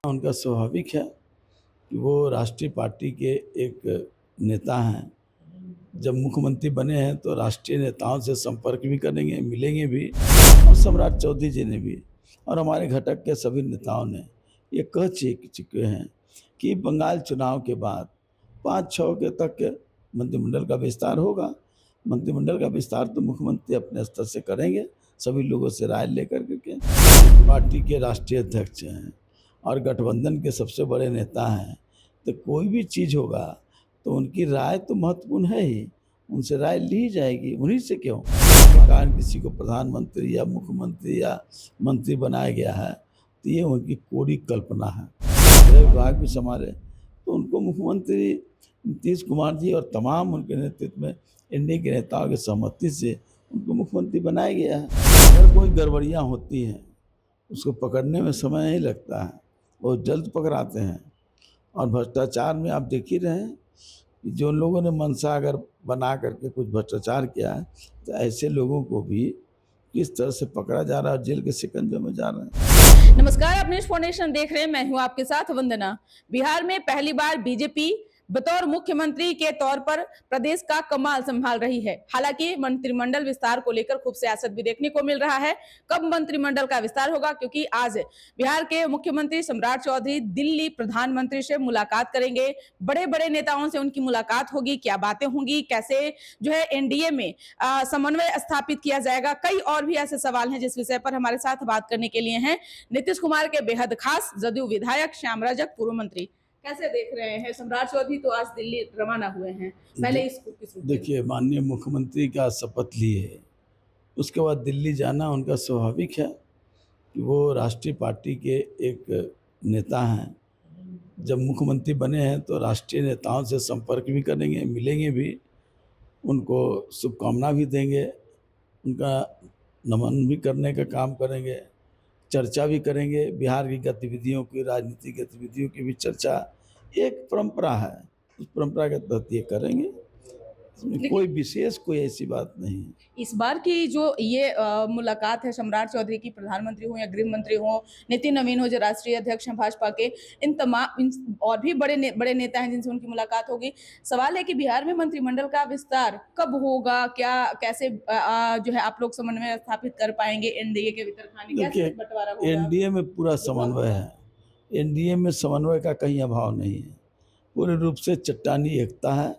उनका स्वाभाविक है कि वो राष्ट्रीय पार्टी के एक नेता हैं। जब मुख्यमंत्री बने हैं तो राष्ट्रीय नेताओं से संपर्क भी करेंगे, मिलेंगे भी, और सम्राट चौधरी जी ने भी और हमारे घटक के सभी नेताओं ने ये कह चुके हैं कि बंगाल चुनाव के बाद 5-6 के तक मंत्रिमंडल का विस्तार होगा। मंत्रिमंडल का विस्तार तो मुख्यमंत्री अपने स्तर से करेंगे, सभी लोगों से राय लेकर के। पार्टी के राष्ट्रीय अध्यक्ष हैं और गठबंधन के सबसे बड़े नेता हैं, तो कोई भी चीज़ होगा तो उनकी राय तो महत्वपूर्ण है ही, उनसे राय ली जाएगी। उन्हीं से क्यों कारण किसी को प्रधानमंत्री या मुख्यमंत्री या मंत्री बनाया गया है, तो ये उनकी कोरी कल्पना है। गृह विभाग भी संभाले तो उनको मुख्यमंत्री नीतीश कुमार जी और तमाम उनके नेतृत्व में एनडीए के नेताओं की सहमति से उनको मुख्यमंत्री बनाया गया है। अगर कोई गड़बड़ियाँ होती हैं उसको पकड़ने में समय नहीं लगता है, बहुत जल्द पकड़ाते हैं। और भ्रष्टाचार में आप देख ही रहे हैं कि जो लोगों ने मंशा अगर बना करके कुछ भ्रष्टाचार किया है तो ऐसे लोगों को भी किस तरह से पकड़ा जा रहा है और जेल के शिकंजे में जा रहे हैं। नमस्कार, आप न्यूज़ फाउंडेशन देख रहे हैं। मैं हूं आपके साथ वंदना। बिहार में पहली बार बीजेपी बतौर मुख्यमंत्री के तौर पर प्रदेश का कमाल संभाल रही है। हालांकि मंत्रिमंडल विस्तार को लेकर खूब सियासत भी देखने को मिल रहा है। कब मंत्रिमंडल का विस्तार होगा, क्योंकि आज बिहार के मुख्यमंत्री सम्राट चौधरी दिल्ली प्रधानमंत्री से मुलाकात करेंगे। बड़े बड़े नेताओं से उनकी मुलाकात होगी, क्या बातें होंगी, कैसे जो है एनडीए में समन्वय स्थापित किया जाएगा, कई और भी ऐसे सवाल हैं जिस विषय पर हमारे साथ बात करने के लिए हैं नीतीश कुमार के बेहद खास जदयू विधायक श्याम रजक, पूर्व मंत्री। कैसे देख रहे हैं? सम्राट चौधरी तो आज दिल्ली रवाना हुए हैं, पहले इसको देखिए, माननीय मुख्यमंत्री का शपथ लिए उसके बाद दिल्ली जाना उनका स्वाभाविक है कि वो राष्ट्रीय पार्टी के एक नेता हैं। जब मुख्यमंत्री बने हैं तो राष्ट्रीय नेताओं से संपर्क भी करेंगे, मिलेंगे भी, उनको शुभकामना भी देंगे, उनका नमन भी करने का काम करेंगे, चर्चा भी करेंगे। बिहार की गतिविधियों की, राजनीतिक गतिविधियों की भी चर्चा एक परंपरा है, उस परंपरा के तहत ये करेंगे। इसमें कोई विशेष कोई ऐसी बात नहीं है। इस बार की जो ये मुलाकात है सम्राट चौधरी की, प्रधानमंत्री हो या गृह मंत्री हो, नितिन नवीन हो जो राष्ट्रीय अध्यक्ष हैं भाजपा के, इन तमाम और भी बड़े नेता हैं जिनसे उनकी मुलाकात होगी। सवाल है कि बिहार में मंत्रिमंडल का विस्तार कब होगा, क्या कैसे जो है आप लोग समन्वय स्थापित कर पाएंगे एनडीए के भीतर, कैसे बंटवारा होगा? एनडीए में पूरा समन्वय है, एनडीए में समन्वय का कहीं अभाव नहीं है, पूरे रूप से चट्टानी एकता है,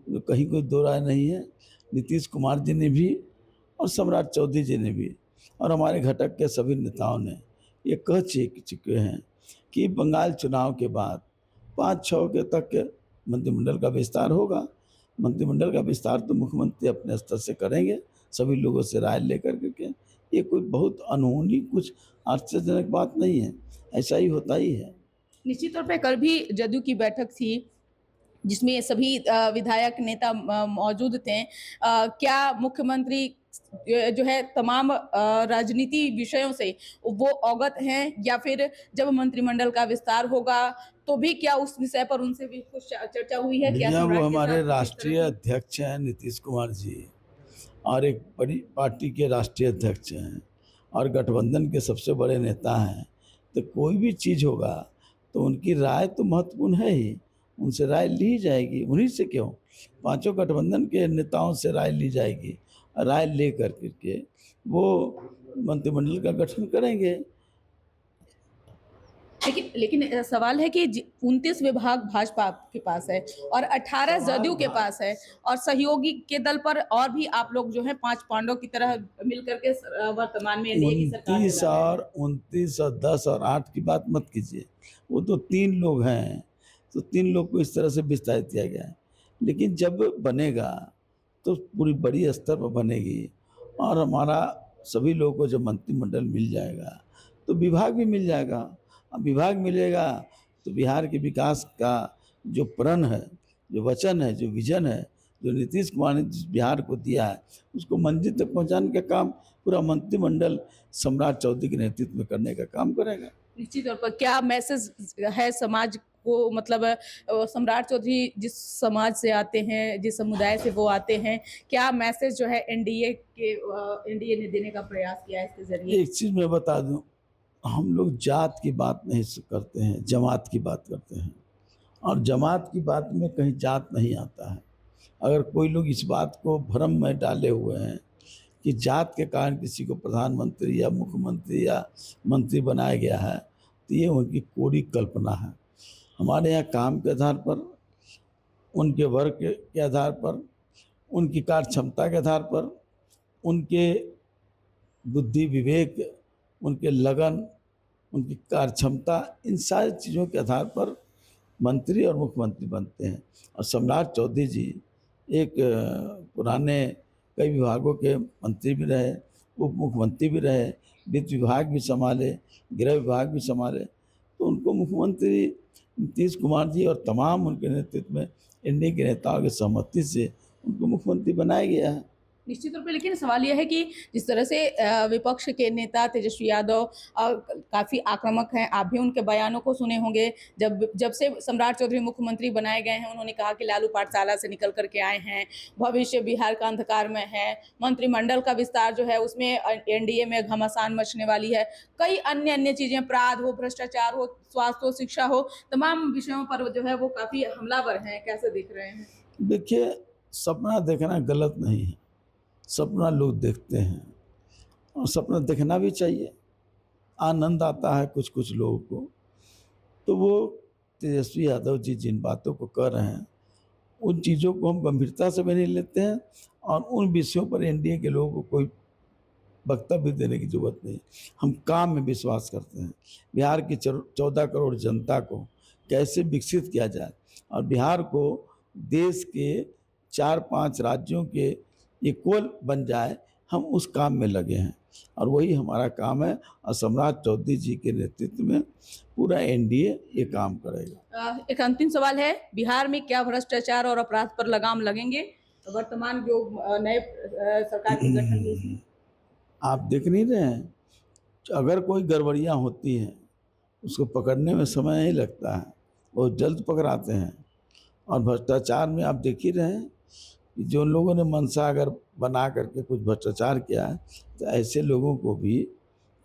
कहीं कोई दो राय नहीं है। नीतीश कुमार जी ने भी और सम्राट चौधरी जी ने भी और हमारे घटक के सभी नेताओं ने ये कह चुके हैं कि बंगाल चुनाव के बाद 5-6 के तक मंत्रिमंडल का विस्तार होगा। मंत्रिमंडल का विस्तार तो मुख्यमंत्री अपने स्तर से करेंगे, सभी लोगों से राय लेकर के। ये कोई बहुत अनहोनी, कुछ आश्चर्यजनक बात नहीं है, ऐसा ही होता ही है। निश्चित तौर पे कल भी जदयू की बैठक थी जिसमें सभी विधायक नेता मौजूद थे। क्या मुख्यमंत्री जो है तमाम राजनीति विषयों से वो अवगत हैं, या फिर जब मंत्रिमंडल का विस्तार होगा तो भी क्या उस विषय पर उनसे भी कुछ चर्चा हुई है? क्या वो हमारे राष्ट्रीय अध्यक्ष हैं नीतीश कुमार जी, और एक बड़ी पार्टी के राष्ट्रीय अध्यक्ष हैं और गठबंधन के सबसे बड़े नेता हैं, तो कोई भी चीज़ होगा तो उनकी राय तो महत्वपूर्ण है ही, उनसे राय ली जाएगी। उन्हीं से क्यों, पांचों गठबंधन के नेताओं से राय ली जाएगी, राय ले कर के वो मंत्रिमंडल का गठन करेंगे। लेकिन सवाल है कि 29 विभाग भाजपा के पास है और 18 जदयू के पास है, और सहयोगी के दल पर और भी आप लोग जो है 5 पांडव की तरह मिलकर के वर्तमान में एनडीए की सरकार 29 और 10 और 8 की बात मत कीजिए, वो तो 3 लोग हैं, तो 3 लोग को इस तरह से विस्तारित किया गया है। लेकिन जब बनेगा तो पूरी बड़ी स्तर पर बनेगी और हमारा सभी लोगों को जब मंत्रिमंडल मिल जाएगा तो विभाग भी मिल जाएगा। अब विभाग मिलेगा तो बिहार के विकास का जो प्रण है, जो वचन है, जो विजन है, जो नीतीश कुमार ने जिस बिहार को दिया है, उसको मंजिल तक पहुंचाने का काम पूरा मंत्रिमंडल सम्राट चौधरी के नेतृत्व में करने का काम करेगा। निश्चित तौर पर क्या मैसेज है समाज को, मतलब सम्राट चौधरी जिस समाज से आते हैं, जिस समुदाय से वो आते हैं, क्या मैसेज जो है एनडीए ने देने का प्रयास किया है इसके जरिए? एक चीज़ मैं बता दूं, हम लोग जात की बात नहीं करते हैं, जमात की बात करते हैं। और जमात की बात में कहीं जात नहीं आता है। अगर कोई लोग इस बात को भ्रम में डाले हुए हैं कि जात के कारण किसी को प्रधानमंत्री या मुख्यमंत्री या मंत्री बनाया गया है, तो ये उनकी कोरी कल्पना है। हमारे यहाँ काम के आधार पर, उनके वर्ग के आधार पर, उनकी कार्य क्षमता के आधार पर, उनके बुद्धि विवेक, उनके लगन, उनकी कार्य क्षमता, इन सारी चीज़ों के आधार पर मंत्री और मुख्यमंत्री बनते हैं। और सम्राट चौधरी जी एक पुराने कई विभागों के मंत्री भी रहे, उप मुख्यमंत्री भी रहे, वित्त विभाग भी संभाले, गृह विभाग भी संभाले। तो उनको मुख्यमंत्री नीतीश कुमार जी और तमाम उनके नेतृत्व में एनडीए के नेताओं की सहमति से उनको मुख्यमंत्री बनाया गया है। निश्चित तौर पे, लेकिन सवाल यह है कि जिस तरह से विपक्ष के नेता तेजस्वी यादव काफ़ी आक्रामक हैं, आप भी उनके बयानों को सुने होंगे। जब से सम्राट चौधरी मुख्यमंत्री बनाए गए हैं, उन्होंने कहा कि लालू पाठशाला से निकल करके आए हैं, भविष्य बिहार का अंधकार में है, मंत्रिमंडल का विस्तार जो है उसमें एनडीए में घमासान मचने वाली है, कई अन्य अन्य चीज़ें, अपराध हो, भ्रष्टाचार हो, स्वास्थ्य हो, शिक्षा हो, तमाम विषयों पर जो है वो काफ़ी हमलावर हैं। कैसे देख रहे हैं? देखिए, सपना देखना गलत नहीं है, सपना लोग देखते हैं और सपना देखना भी चाहिए। आनंद आता है कुछ कुछ लोगों को। तो वो तेजस्वी यादव जी जिन बातों को कर रहे हैं, उन चीज़ों को हम गंभीरता से भी नहीं लेते हैं और उन विषयों पर एनडीए के लोगों को कोई वक्तव्य देने की ज़रूरत नहीं। हम काम में विश्वास करते हैं। बिहार की 14 करोड़ जनता को कैसे विकसित किया जाए और बिहार को देश के 4-5 राज्यों के इक्वल बन जाए, हम उस काम में लगे हैं और वही हमारा काम है। और सम्राट चौधरी जी के नेतृत्व में पूरा एनडीए ये काम करेगा। एक अंतिम सवाल है, बिहार में क्या भ्रष्टाचार और अपराध पर लगाम लगेंगे वर्तमान जो नए सरकार की गठन हुई? आप देख नहीं रहे हैं, अगर कोई गड़बड़ियाँ होती हैं उसको पकड़ने में समय नहीं लगता है, बहुत जल्द पकड़ाते हैं। और भ्रष्टाचार में आप देख ही रहे हैं कि जो लोगों ने मंशा अगर बना करके कुछ भ्रष्टाचार किया है, तो ऐसे लोगों को भी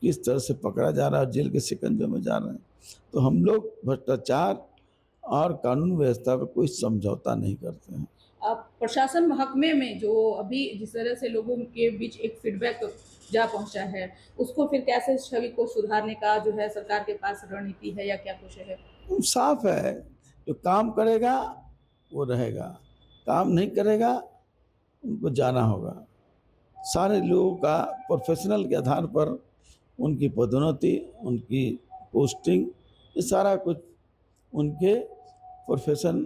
किस तरह से पकड़ा जा रहा है, जेल के शिकंजे में जा रहे हैं। तो हम लोग भ्रष्टाचार और कानून व्यवस्था पर कोई समझौता नहीं करते हैं। प्रशासन महकमे में जो अभी जिस तरह से लोगों के बीच एक फीडबैक जा पहुंचा है, उसको फिर कैसे छवि को सुधारने का जो है सरकार के पास रणनीति है या क्या कुछ है? साफ है, जो काम करेगा वो रहेगा, काम नहीं करेगा उनको जाना होगा। सारे लोगों का प्रोफेशनल के आधार पर उनकी पदोन्नति, उनकी पोस्टिंग, ये सारा कुछ उनके प्रोफेशन,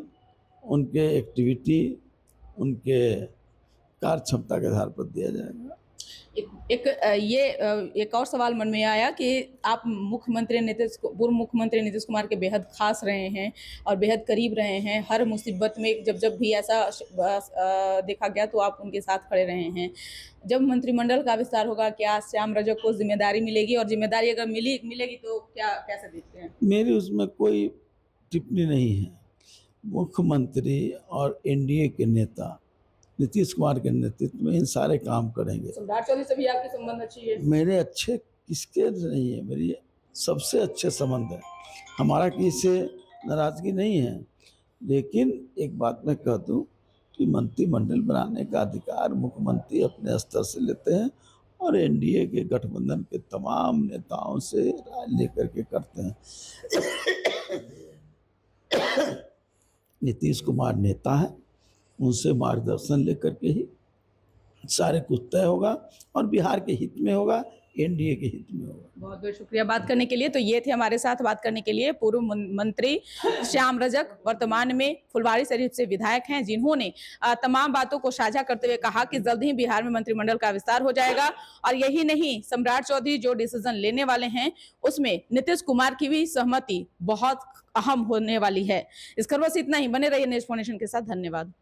उनके एक्टिविटी, उनके कार्य क्षमता के आधार पर दिया जाएगा। एक और सवाल मन में आया कि आप पूर्व मुख्यमंत्री नीतीश कुमार के बेहद खास रहे हैं और बेहद करीब रहे हैं। हर मुसीबत में जब भी ऐसा देखा गया तो आप उनके साथ खड़े रहे हैं। जब मंत्रिमंडल का विस्तार होगा, क्या श्याम रजक को जिम्मेदारी मिलेगी, और जिम्मेदारी अगर मिलेगी तो क्या कैसे देखते हैं? मेरी उसमें कोई टिप्पणी नहीं है। मुख्यमंत्री और एनडीए के नेता नीतीश कुमार के नेतृत्व में इन सारे काम करेंगे। सम्राट चौधरी से भी आपके संबंध अच्छी है? मेरे अच्छे किसके नहीं है, मेरी सबसे अच्छे संबंध है। हमारा किसी से नाराज़गी नहीं है। लेकिन एक बात मैं कह दूं कि मंत्रिमंडल बनाने का अधिकार मुख्यमंत्री अपने स्तर से लेते हैं और एनडीए के गठबंधन के तमाम नेताओं से राय लेकर के करते हैं। नीतीश कुमार नेता है, उनसे मार्गदर्शन लेकर के ही सारे कुछ तय होगा और बिहार के हित में होगा, एनडीए के हित में होगा। बहुत बहुत शुक्रिया बात करने के लिए। तो ये थे हमारे साथ बात करने के लिए पूर्व मंत्री श्याम रजक, वर्तमान में फुलवारीशरीफ से विधायक हैं, जिन्होंने तमाम बातों को साझा करते हुए कहा कि जल्द ही बिहार में मंत्रिमंडल का विस्तार हो जाएगा। और यही नहीं, सम्राट चौधरी जो डिसीजन लेने वाले हैं उसमें नीतीश कुमार की भी सहमति बहुत अहम होने वाली है। इस खबर से इतना ही। बने रहिए न्यूज़ फाउंडेशन के साथ। धन्यवाद।